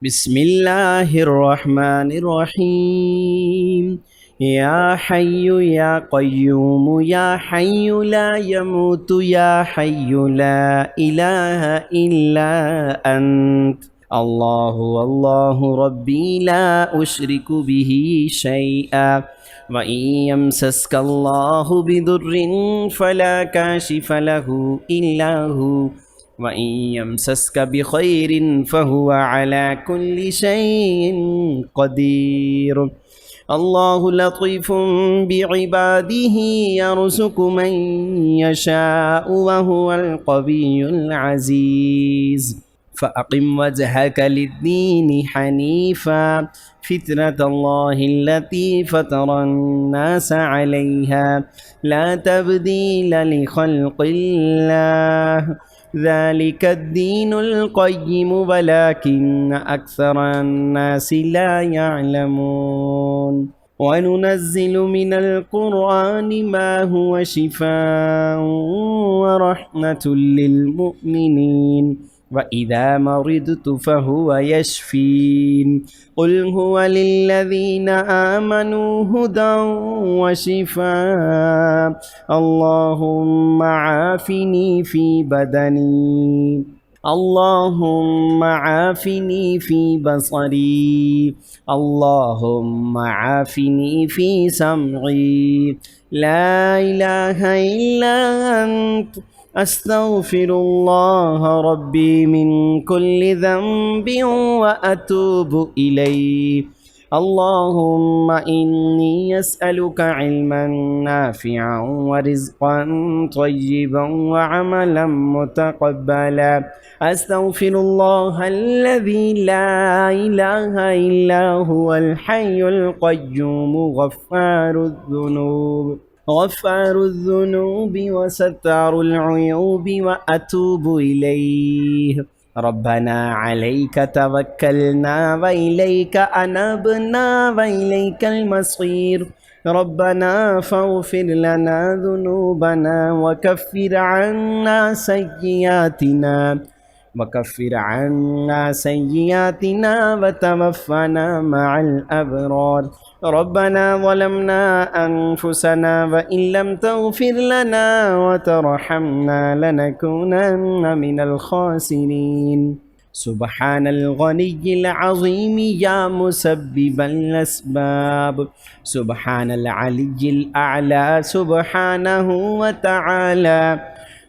بسم الله الرحمن الرحيم. يا حي يا قيوم يا حي لا يموت يا حي لا إله إلا أنت. الله الله ربي لا أشرك به شيئا، وإن يمسسك الله بضر فلا كاشف له إلا هو، وإن يمسسك بخير فهو على كل شيء قدير. الله لطيف بعباده يرزق من يشاء وهو القوي العزيز. فأقم وجهك للدين حنيفا فطرة الله التي فطر الناس عليها لا تبديل لخلق الله، ذلك الدين القيم ولكن أكثر الناس لا يعلمون. وننزل من القرآن ما هو شفاء ورحمة للمؤمنين، وإذا مرضت فهو يشفين. قل هو للذين آمنوا هدى وشفاء. اللهم عافني في بدني، اللهم عافني في بصري، اللهم عافني في سمعي. لا إله إلا أنت أستغفر الله ربي من كل ذنب وأتوب إليه. اللهم إني أسألك علما نافعا ورزقا طيبا وعملا متقبلا. أستغفر الله الذي لا إله إلا هو الحي القيوم غفار الذنوب وستار العيوب وأتوب إليه. ربنا عليك توكلنا وإليك أنبنا وإليك المصير. ربنا فاغفر لنا ذنوبنا وكفر عنا سيئاتنا وتوفنا مع الأبرار. ربنا ظلمنا أنفسنا وإن لم تغفر لنا وترحمنا لنكونن من الخاسرين. سبحان الغني العظيم يا مسبب الأسباب، سبحان العلي الأعلى سبحانه وتعالى،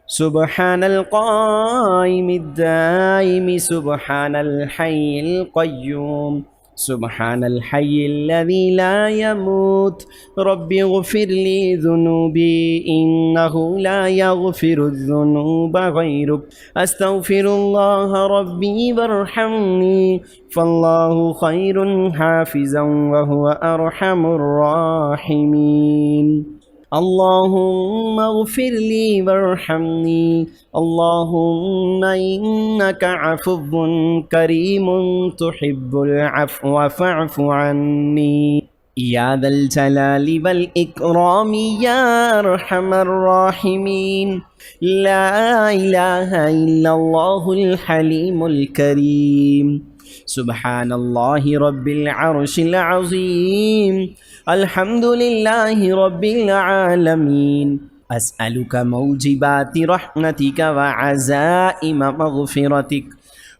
سبحان القائم الدائم، سبحان الحي القيوم، سبحان الحي الذي لا يموت. رب اغفر لي ذنوبي إنه لا يغفر الذنوب غيرك. أستغفر الله ربي وارحمني فالله خير حافظا وهو أرحم الراحمين. اللهم اغفر لي وارحمني، اللهم إنك عفو كريم تحب العفو فاعف عني. يا ذا الجلال والإكرام يا أرحم الراحمين. لا إله إلا الله الحليم الكريم. سبحان الله رب العرش العظيم. الحمد لله رب العالمين. أسألك موجبات رحمتك وعزائم مغفرتك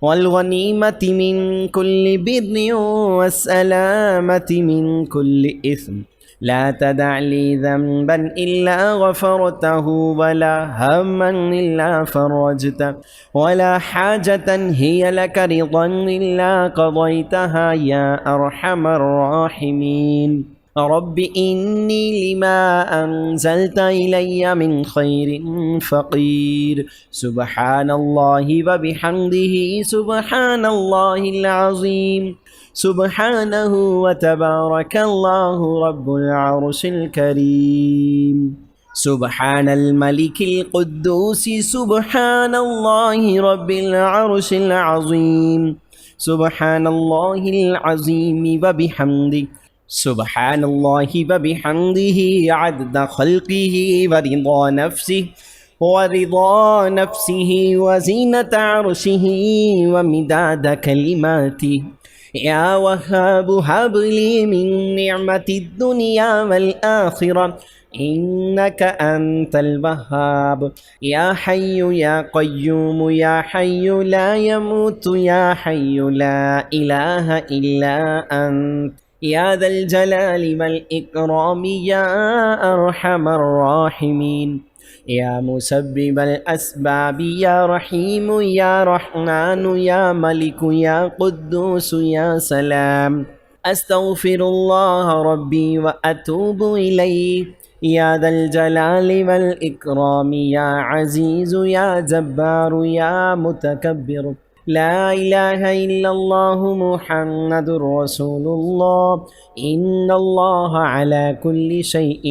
والغنيمة من كل بر والسلامة من كل إثم. لا تدع لي ذنبا إلا غفرته ولا هما إلا فرجته ولا حاجة هي لك رضا إلا قضيتها يا أرحم الراحمين. رب إني لما أنزلت إلي من خير فقير. سبحان الله وبحمده سبحان الله العظيم. سبحانه وتبارك الله رب العرش الكريم. سبحان الملك القدوس سبحان الله رب العرش العظيم. سبحان الله العظيم وبحمده سبحان الله وبحمده عدد خلقه ورضا نفسه ورضا نفسه وزينة عرشه ومداد كلماته. يا وهاب هب لي من نعمة الدنيا والآخرة إنك أنت الوهاب. يا حي يا قيوم يا حي لا يموت يا حي لا إله إلا أنت يا ذا الجلال والإكرام يا أرحم الراحمين. يا مسبب الأسباب يا رحيم يا رحمن يا ملك يا قدوس يا سلام. أستغفر الله ربي وأتوب إليه يا ذا الجلال والإكرام يا عزيز يا جبار يا متكبر. لا إله إلا الله محمد رسول الله إن الله على كل شيء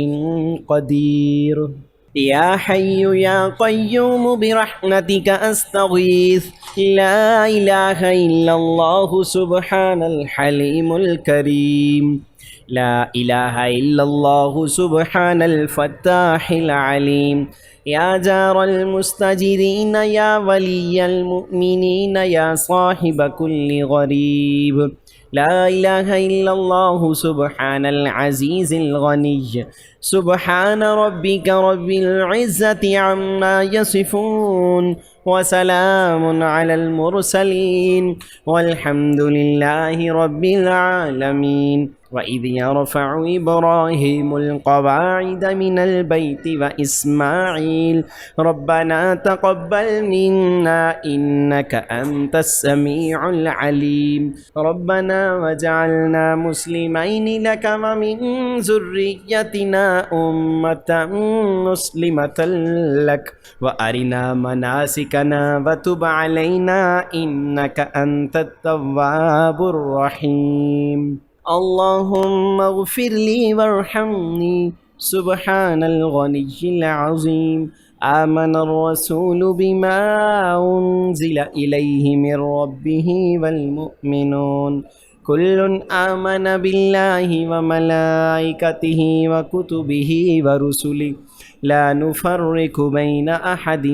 قدير. يا حي يا قيوم برحمتك أستغيث. لا إله إلا الله سبحان الحليم الكريم. لا إله إلا الله سبحان الفتاح العليم. يا جار المستجرين يا ولي المؤمنين يا صاحب كل غريب. لا إله إلا الله سبحان العزيز الغني. سبحان ربك رب العزة عما يصفون وسلام على المرسلين والحمد لله رب العالمين. وإذ يرفع إبراهيم القواعد من البيت وإسماعيل ربنا تقبل منا إنك أنت السميع العليم. ربنا واجعلنا مسلمين لك ومن ذريتنا أمة مسلمة لك وأرنا مناسكنا وتب علينا إنك أنت التواب الرحيم. اللهم اغفر لي وارحمني سبحان الغني العظيم. آمن الرسول بما أنزل إليه من ربه والمؤمنون كل آمن بالله وملائكته وكتبه ورسله لا نفرق بين أحد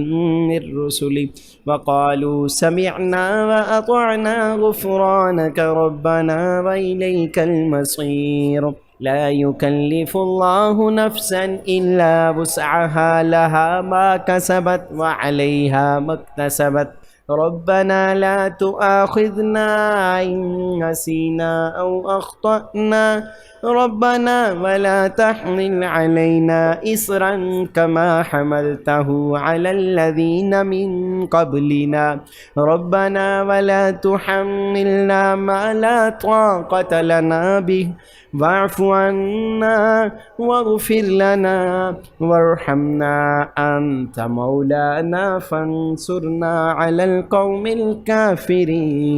من رسله وقالوا سمعنا وأطعنا غفرانك ربنا وإليك المصير. لا يكلف الله نفسا إلا وسعها لها ما كسبت وعليها ما اكتسبت. ربنا لا تؤاخذنا إن نسينا أو أخطأنا ربنا ولا تحمل علينا إصرا كما حملته على الذين من قبلنا ربنا ولا تحملنا ما لا طاقة لنا به واعف عنا واغفر لنا وارحمنا أنت مولانا فانصرنا على القوم الكافرين.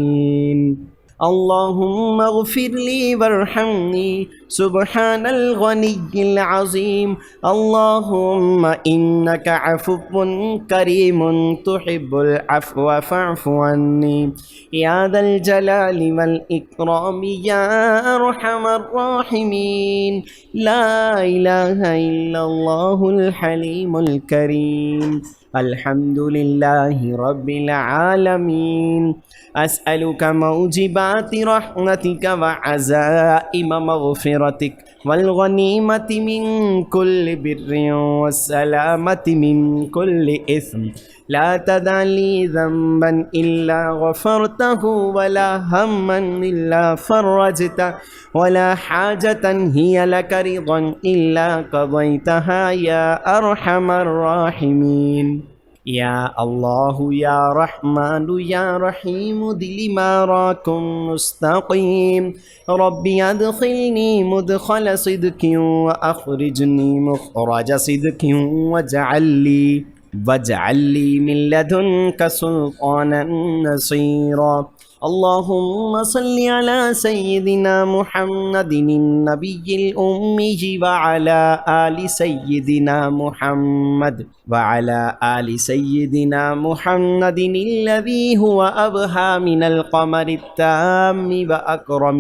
اللهم اغفر لي وارحمني سبحان الغني العظيم. اللهم إنك عفو كريم تحب العفو فاعف عني يا ذا الجلال والإكرام يا أرحم الراحمين. لا إله إلا الله الحليم الكريم. الحمد لله رب العالمين. أسألك موجبات رحمتك وعزائم مغفرتك والغنيمة من كل بر والسلامة من كل إثم. لا تدع لي ذنبا إلا غفرته ولا هما إلا فرجته ولا حاجة هي لك رضا إلا قضيتها يا أرحم الراحمين. يا الله يا رحمن يا رحيم دل ما راكم مستقيم. ربي أدخلني مدخل صدق وأخرجني مخرج صدق واجعل لي من لدنك سلطانا نصيرا. اللهم صل على سيدنا محمد النبي الأمي وعلى آل سيدنا محمد الذي هو أبهى من القمر التام وأكرم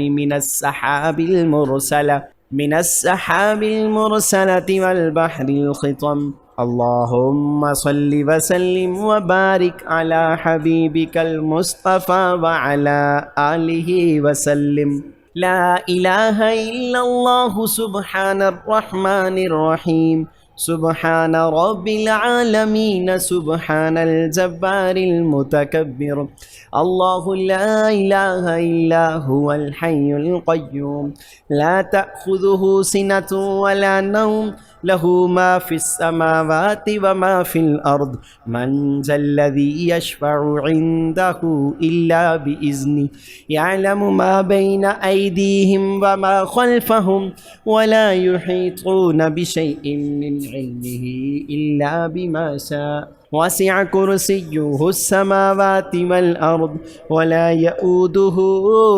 من السحاب المرسلة والبحر الخطم اللهم صل وسلم وبارك على حبيبك المصطفى وعلى آله وسلم. لا إله إلا الله سبحان الرحمن الرحيم سبحان رب العالمين سبحان الجبار المتكبر. الله لا إله إلا هو الحي القيوم لا تأخذه سنة ولا نوم له ما في السماوات وما في الأرض من ذا الذي يشفع عنده إلا بإذنه يعلم ما بين أيديهم وما خلفهم ولا يحيطون بشيء من علمه إلا بما شاء وسع كرسيه السماوات والأرض ولا يؤوده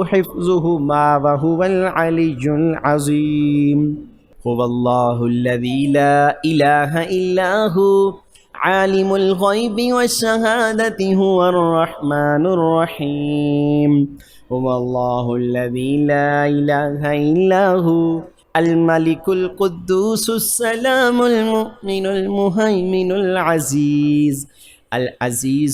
حفظهما وهو العلي العظيم. هو الله الذي لا إله إلا هو عالم الغيب والشهادة هو الرحمن الرحيم. هو الله الذي لا إله إلا هو الملك القدوس السلام المؤمن المهيمن العزيز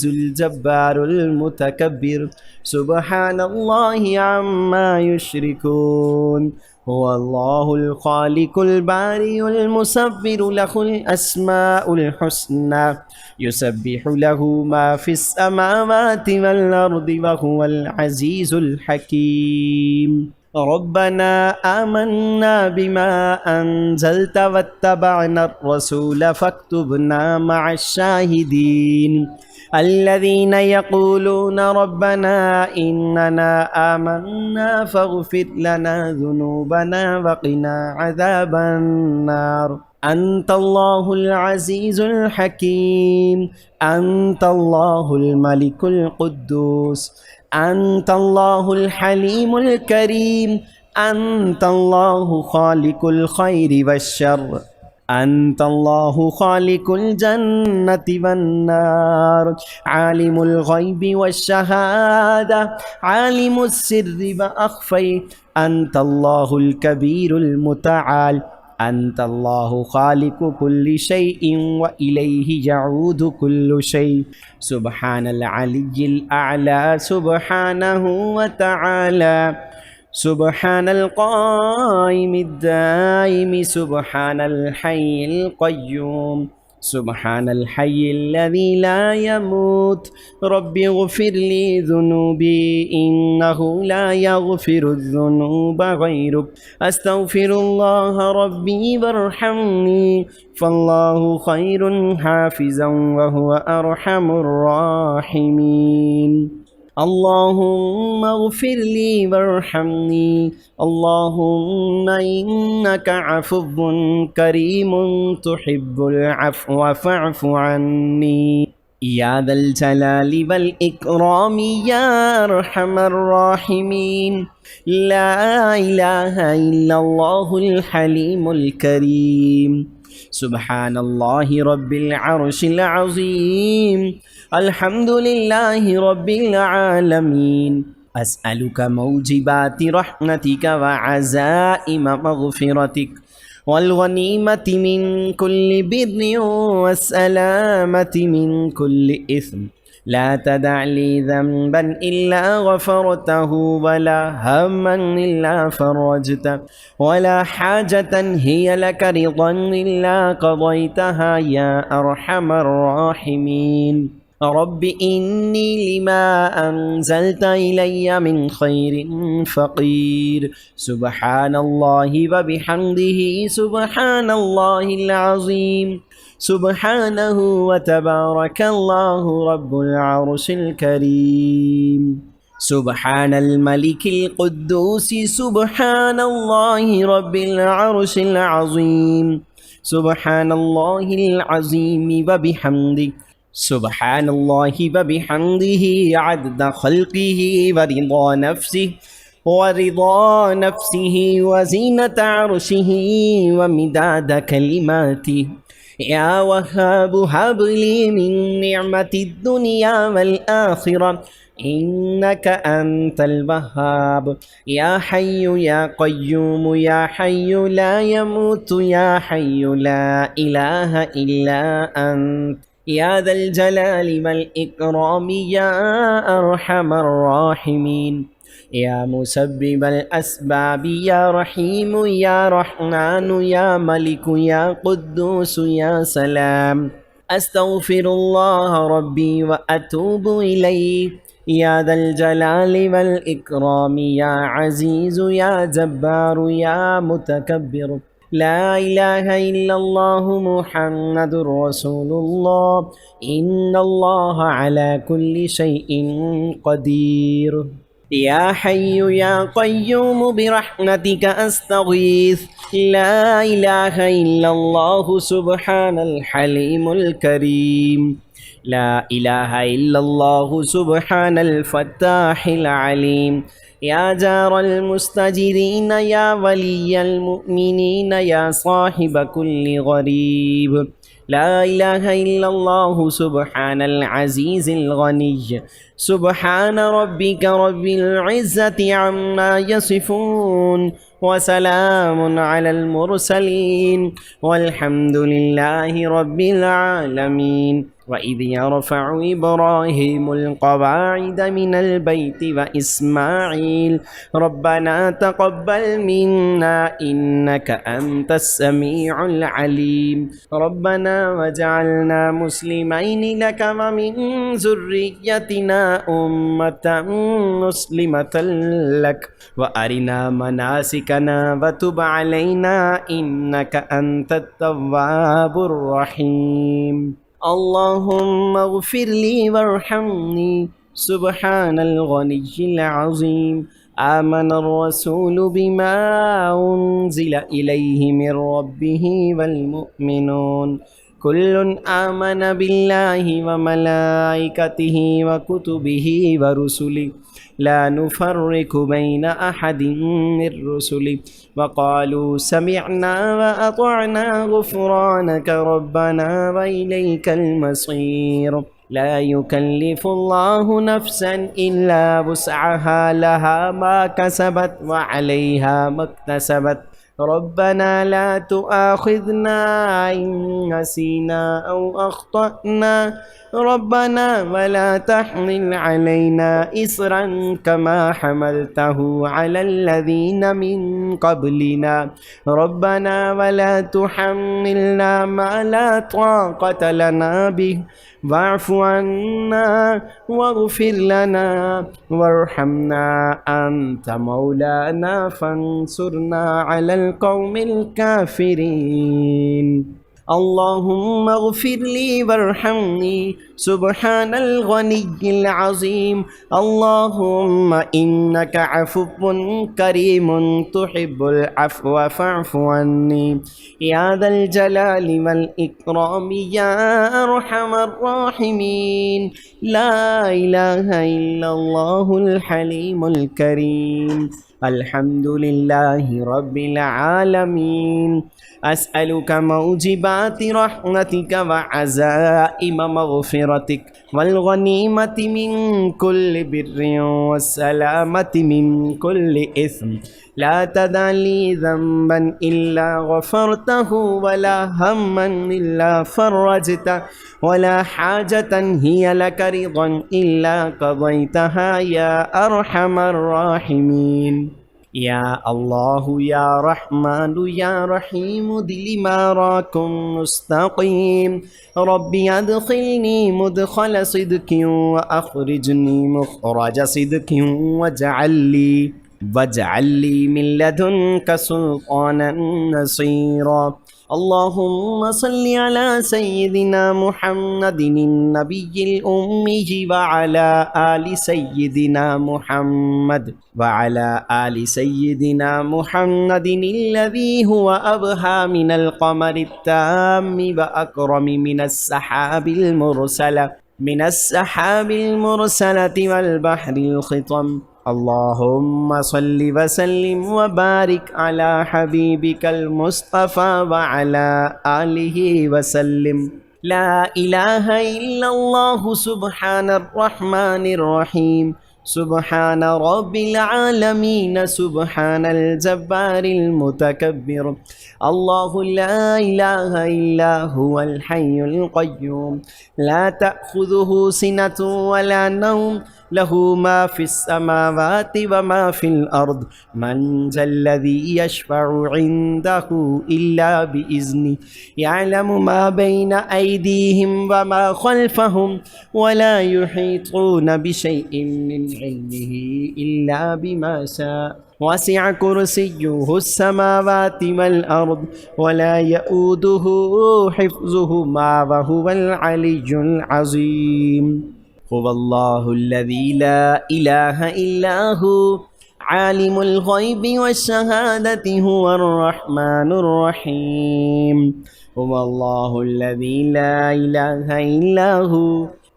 الجبار المتكبر. سبحان الله عما يشركون. هو الله الخالق البارئ المصور له الأسماء الحسنى يسبح له ما في السماوات والأرض وهو العزيز الحكيم. ربنا آمنا بما أنزلت واتبعنا الرسول فاكتبنا مع الشاهدين. الذين يقولون ربنا إننا آمنا فاغفر لنا ذنوبنا وقنا عذاب النار. أنت الله العزيز الحكيم أنت الله الملك القدوس أنت الله الحليم الكريم أنت الله خالق الخير والشر أنت الله خالق الجنة والنار عالم الغيب والشهادة عالم السر وأخفي أنت الله الكبير المتعال أنت الله خالق كل شيء وإليه يعود كل شيء. سبحان العلي الأعلى سبحانه وتعالى سبحان القائم الدائم سبحان الحي القيوم سبحان الحي الذي لا يموت. رب اغفر لي ذنوبي إنه لا يغفر الذنوب غيرك أستغفر الله ربي وارحمني فالله خير حافظا وهو أرحم الراحمين. اللهم اغفر لي وارحمني اللهم إنك عفو كريم تحب العفو فاعف عني يا ذا الجلال والإكرام يا أرحم الراحمين. لا إله إلا الله الحليم الكريم. سبحان الله رب العرش العظيم. الحمد لله رب العالمين. أسألك موجبات رحمتك وعزائم مغفرتك والغنيمة من كل بر والسلامة من كل إثم. لا تدع لي ذنبا إلا غفرته ولا هما إلا فرجته ولا حاجة هي لك رضا إلا قضيتها يا أرحم الراحمين. رب إني لما أنزلت إلي من خير فقير. سبحان الله وبحمده سبحان الله العظيم سبحانه وتبارك الله رب العرش الكريم. سبحان الملك القدوس سبحان الله رب العرش العظيم سبحان الله العظيم وبحمده سبحان الله وبحمده عدد خلقه ورضا نفسه وزينة عرشه ومداد كلماته. يا وهاب هب لي من نعمة الدنيا والآخرة إنك أنت الوهاب. يا حي يا قيوم يا حي لا يموت يا حي لا إله إلا أنت يا ذا الجلال والإكرام يا أرحم الراحمين. يا مسبب الأسباب يا رحيم يا رحمن يا ملك يا قدوس يا سلام. أستغفر الله ربي وأتوب إليه يا ذا الجلال والإكرام يا عزيز يا جبار يا متكبر. لا إله إلا الله محمد رسول الله إن الله على كل شيء قدير. يا حي يا قيوم برحمتك أستغيث. لا إله إلا الله سبحان الحليم الكريم. لا إله إلا الله سبحان الفتاح العليم. يا جار المستجرين يا ولي المؤمنين يا صاحب كل غريب. لا إله إلا الله سبحان العزيز الغني. سبحان ربك رب العزة عما يصفون وسلام على المرسلين والحمد لله رب العالمين. وإذ يرفع إبراهيم القواعد من البيت وإسماعيل ربنا تقبل منا إنك أنت السميع العليم ربنا وجعلنا مسلمين لك ومن ذريتنا أمة مسلمة لك وأرنا مناسكنا وتب علينا إنك أنت التواب الرحيم. اللهم اغفر لي وارحمني سبحان الغني العظيم. آمن الرسول بما أنزل إليه من ربه والمؤمنون كل آمن بالله وملائكته وكتبه ورسله لا نفرق بين أحد من رسله وقالوا سمعنا وأطعنا غفرانك ربنا وإليك المصير. لا يكلف الله نفسا إلا وسعها لها ما كسبت وعليها ما اكتسبت ربنا لا تؤاخذنا إن نسينا أو أخطأنا ربنا ولا تحمل علينا إصرا كما حملته على الذين من قبلنا ربنا ولا تحملنا ما لا طاقة لنا به واعف عنا واغفر لنا وارحمنا أنت مولانا فانصرنا على القوم الكافرين. اللهم اغفر لي وارحمني سبحان الغني العظيم. اللهم إنك عفو كريم تحب العفو فاعف عني يا ذا الجلال والإكرام يا أرحم الراحمين. لا إله إلا الله الحليم الكريم. الحمد لله رب العالمين. أسألك موجبات رحمتك وعزائم مغفرتك والغنيمة من كل بر والسلامة من كل إثم. لا تدع لي ذنبا إلا غفرته ولا هما إلا فرجته ولا حاجة هي لك رضا إلا قضيتها يا أرحم الراحمين. يا الله يا رحمن يا رحيم دل ما راكم مستقيم. ربي أدخلني مدخل صدق وأخرجني مخرج صدق واجعل لي من لدنك سلطانا نصيرا. اللهم صل على سيدنا محمد النبي الأمي وعلى آل سيدنا محمد الذي هو أبهى من القمر التام وأكرم من السحاب المرسلة والبحر الخطم अल्लाहुम्मा सल्लि व सल्लिम व बारिक अला हबीबिकल मुस्तफ़ा व अला आलिहि व सल्लिम। ला इलाहा इल्लल्लाहु सुब्हानर रहमानिर रहीम, सुब्हान रब्बिल आलमीन, सुब्हानल जब्बारिल मुतकब्बिर। अल्लाहु ला इलाहा इल्ला हुवल हय्युल क़य्यूम, ला तअख़ुज़ुहु सिनतुन वला नौम, लहू मा फ़िस समावाति व मा फ़िल अर्द, मन ज़ल्लज़ी यशफ़अु इन्दहु इल्ला बिइज़्निहि, यअलमु मा बैन अयदीहिम व मा ख़ल्फ़हुम, वला युहीतून बिशैइन मिन इल्मिहि इल्ला बिमा शाअ, वसिअ कुर्सिय्युहु अस्समावाति वल अर्द, वला यऊदुहु हिफ़्ज़ुहुमा व हुवल अलिय्युल अज़ीम। हुवल्लाहुल्लज़ी ला इलाहा इल्ला हु, आलिमुल ग़ैबि वश्शहादति हुवर रहमानुर रहीम। हुवल्लाहुल्लज़ी ला इलाहा इल्ला हु,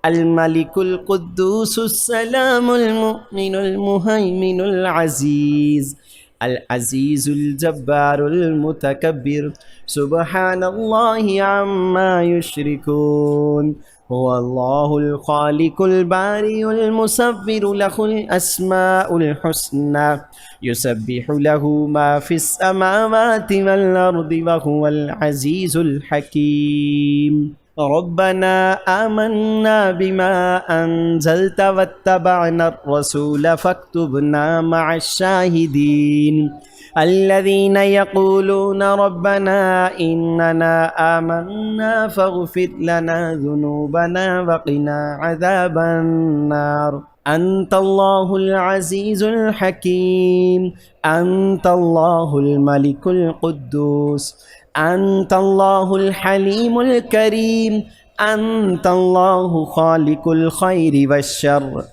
अल मलिकुल कुद्दूसुस सलामुल मुमिनुल मुहैमिनुल अज़ीज़, अल अज़ीज़ुल जब्बारुल मुतकब्बिर। सुब्हानल्लाहि अम्मा युश्रिकून। हुवल्लाहुल ख़ालिकुल बारिउल मुसव्विरु, लहुल अस्माउल हुस्ना, युसब्बिहु लहू मा फ़िस समावाति वल अर्दि व हुवल अज़ीज़ुल हकीम। रब्बना आमन्ना बिमा अंज़ल्त वत्तबअनर रसूल फक्तुबना मअश्शाहिदीन। अल्लज़ीन यक़ूलून रब्बना इन्नना आमन्ना फ़ग़फ़िर लना ज़ुनूबना वक़िना अज़ाबन्नार। अंतल्लाहुल अज़ीज़ुल हकीम, अंतल्लाहुल मलिकुल कुद्दूस, अंतल्लाहुल हलीमुल करीम, अंतल्लाहु ख़ालिकुल ख़ैरि वश्शर्र,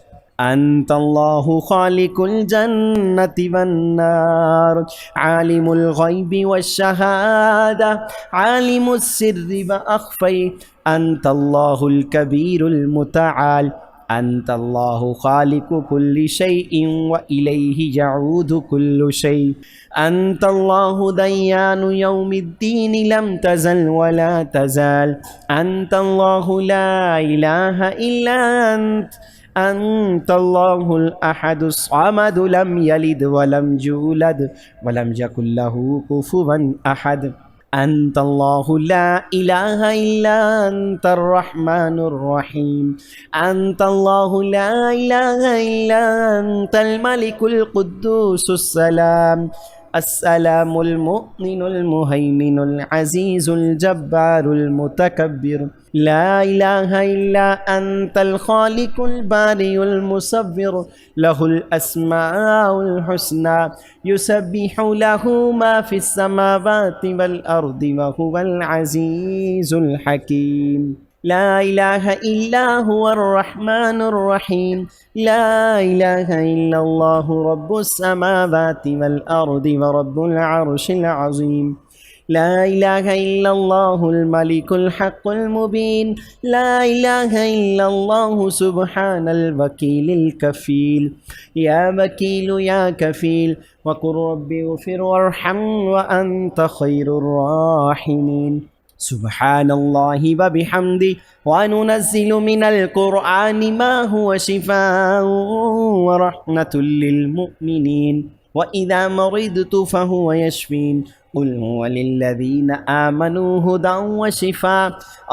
अंतल्लाहु ख़ालिकुल जन्नति वन्नार, आलिमुल ग़ैबि वश्शहादा, आलिमुस सिर्रि व अख़फ़ै, अंतल्लाहुल कबीरुल मुतआल, अंतल्लाहु ख़ालिक़ु कुल्लि शैइन व इलैहि यऊदु कुल्लु शै, अंतल्लाहु दय्यानु यौमिद्दीन लम तज़ल व ला तज़ाल, अंतल्लाहु ला इलाहा इल्ला अंत, अंतल्लाहुल अहदुस समद, लम यलिद व लम यूलद व लम यकुल लहू कुफुवन अहद। अंतल्लाहु ला इलाहा इल्ला अंतर रहमानुर रहीम, अंतल्लाहु ला इलाहा इल्ला अंतल मलिकुल कुद्दूसुस सलाम, अस्सलामुल मुमिनुल मुहैमिनुल अज़ीज़ुल जब्बारुल मुतकब्बिर। ला इलाहा इल्ला अंतल ख़ालिकुल बारिउल मुसव्विर, लहुल अस्माउल हुस्ना, युसब्बिहु लहू मा फ़िस समावाति वल अर्दि व हुवल अज़ीज़ुल हकीम। ला इलाहा इल्ला हुवर रहमानुर रहीम, ला इलाहा इल्लल्लाहु रब्बुस समावाति वल अर्दि व रब्बुल अर्शिल अज़ीम। ला इलाहा इल्लल्लाहुल मलिकुल हक़्क़ुल मुबीन, ला इलाहा इल्लल्लाहु सुब्हानल वकीलिल कफ़ील, या वकीलु या कफ़ील, वक़ुर रब्बि इग़फ़िर वरहम व अन्त ख़ैरुर राहिमीन। सुब्हानल्लाहि व बिहम्दिहि व नुनज़्ज़िलु मिनल क़ुरआनि मा हुवा शिफ़ाअun व रहमतुल लिल मुमिनीन, व इज़ा मरिदतु फ़हुव यशफ़ीन, क़ुल हुवा लिल्लज़ीना आमनू हुदन व शिफ़ा।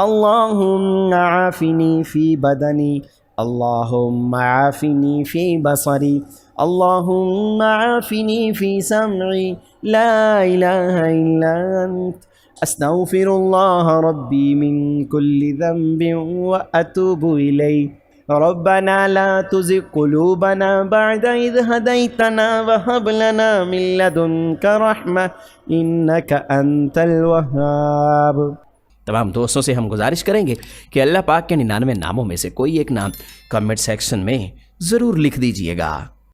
अल्लाहुम्मा आफ़िनी फ़ी बदनी, अल्लाहुम्मा आफ़िनी फ़ी बसरी, अल्लाहुम्मा आफ़िनी फ़ी समई, ला इलाहा इल्ला अंत, अस्तग़फ़िरुल्लाह रब्बी मिन कुल्लि ज़ंबिन व अतूबु इलैहि। रब्बना ला तुज़िग़ क़ुलूबना बअद इज़ हदैतना व हब लना मिन लदुनका रहमा इन्नका अंतल वह्हाब। तमाम दोस्तों से हम गुजारिश करेंगे कि अल्लाह पाक के 99 नामों में से कोई एक नाम कमेंट सेक्शन में ज़रूर लिख दीजिएगा।